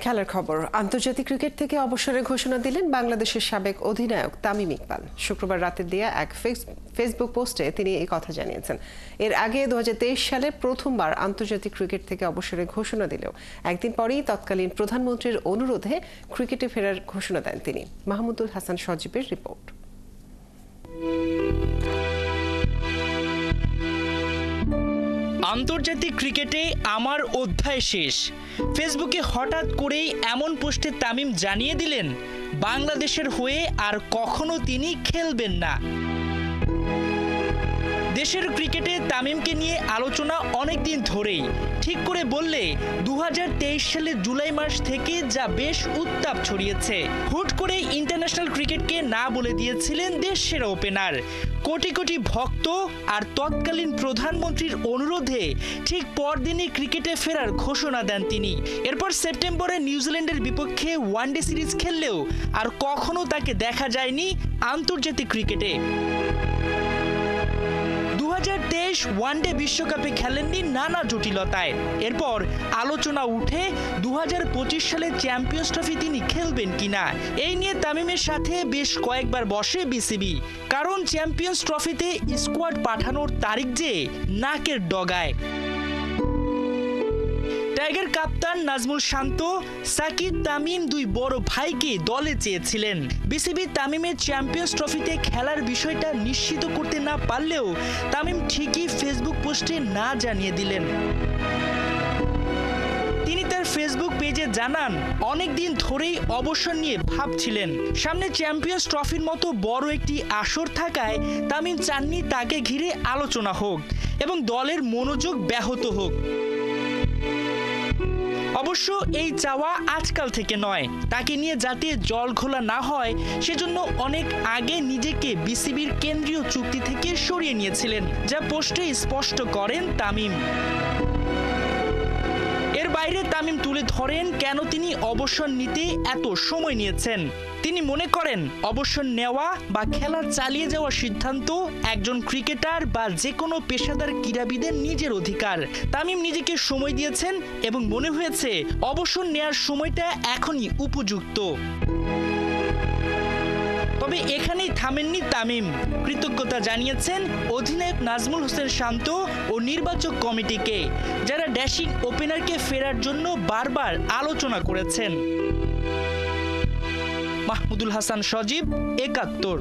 খেলার খবর। আন্তর্জাতিক ক্রিকেট থেকে অবসরের ঘোষণা দিলেন বাংলাদেশের সাবেক অধিনায়ক তামিম ইকবাল। শুক্রবার রাতে দেয়া এক ফেসবুক পোস্টে তিনি এই কথা জানিয়েছেন। এর আগে 2023 সালে প্রথমবার আন্তর্জাতিক ক্রিকেট থেকে অবসরের ঘোষণা দিলেও একদিন পরেই তৎকালীন প্রধানমন্ত্রীর অনুরোধে ক্রিকেটে ফেরার ঘোষণা দেন তিনি। মাহমুদুল হাসান সজীবের রিপোর্ট। আন্তর্জাতিক ক্রিকেটে আমার অধ্যায় শেষ। ফেসবুকে হঠাৎ করেই এমন পোস্টে তামিম জানিয়ে দিলেন বাংলাদেশের হয়ে আর কখনো তিনি খেলবেন না। দেশের ক্রিকেটে তামিমকে নিয়ে আলোচনা অনেকদিন ধরেই। ঠিক করে বললে 2023 সালের জুলাই মাস থেকে যা বেশ উত্তাপ ছড়িয়েছে। হুট করে ইন্টারন্যাশনাল ক্রিকেটকে না বলে দিয়েছিলেন দেশ সেরা ওপেনার। কোটি কোটি ভক্ত আর তৎকালীন প্রধানমন্ত্রীর অনুরোধে ঠিক পরদিনই ক্রিকেটে ফেরার ঘোষণা দেন তিনি। এরপর সেপ্টেম্বরে নিউজিল্যান্ডের বিপক্ষে ওয়ানডে সিরিজ খেললেও আর কখনো তাকে দেখা যায়নি আন্তর্জাতিক ক্রিকেটে। 2023 ওয়ানডে বিশ্বকাপে খেলেননি নানা জটিলতায়। এরপর আলোচনা উঠে 2025 সালে চ্যাম্পিয়ন্স ট্রফি তিনি খেলবেন কিনা। এই নিয়ে তামিমের সাথে বেশ কয়েকবার বসে বিসিবি, কারণ চ্যাম্পিয়ন্স ট্রফিতে স্কোয়াড পাঠানোর তারিখ যে নাকের ডগায়। টাইগার কাপ্তান নাজমুল শান্ত, সাকিব, তামিম দুই বড় ভাইকে দলে চেয়েছিলেন। বিসিবি তামিমের চ্যাম্পিয়ন্স ট্রফিতে খেলার বিষয়টা নিশ্চিত করতে না পারলেও তামিম ঠিকই ফেসবুক পোস্টে না জানিয়ে দিলেন। তিনি তার ফেসবুক পেজে জানান, অনেকদিন ধরেই অবসর নিয়ে ভাবছিলেন। সামনে চ্যাম্পিয়ন্স ট্রফির মতো বড় একটি আসর থাকায় তামিম চাননি তাকে ঘিরে আলোচনা হোক এবং দলের মনোযোগ ব্যাহত হোক। অবশ্য এই চাওয়া আজকাল থেকে নয়। তাকে নিয়ে যাতে জল ঘোলা না হয় সেজন্য অনেক আগে নিজেকে বিসিবির কেন্দ্রীয় চুক্তি থেকে সরিয়ে নিয়েছিলেন, যা পোস্টে স্পষ্ট করেন তামিম। এর বাইরে তামিম তুলে ধরেন কেন তিনি অবসর নিতে এত সময় নিয়েছেন। তিনি মনে করেন অবসর নেওয়া বা খেলা চালিয়ে যাওয়ার সিদ্ধান্ত একজন ক্রিকেটার বা যে কোনো পেশাদার ক্রীড়াবিদের নিজের অধিকার। তামিম নিজেকে সময় দিয়েছেন এবং মনে হয়েছে অবসর নেওয়ার সময়টা এখনই উপযুক্ত। তবে এখানেই থামেননি তামিম। কৃতজ্ঞতা জানিয়েছেন অধিনায়ক নাজমুল হোসেন শান্ত ও নির্বাচক কমিটিকে, যারা ড্যাশিং ওপেনারকে ফেরার জন্য বারবার আলোচনা করেছেন। মাহমুদুল হাসান সজীব, ৭১।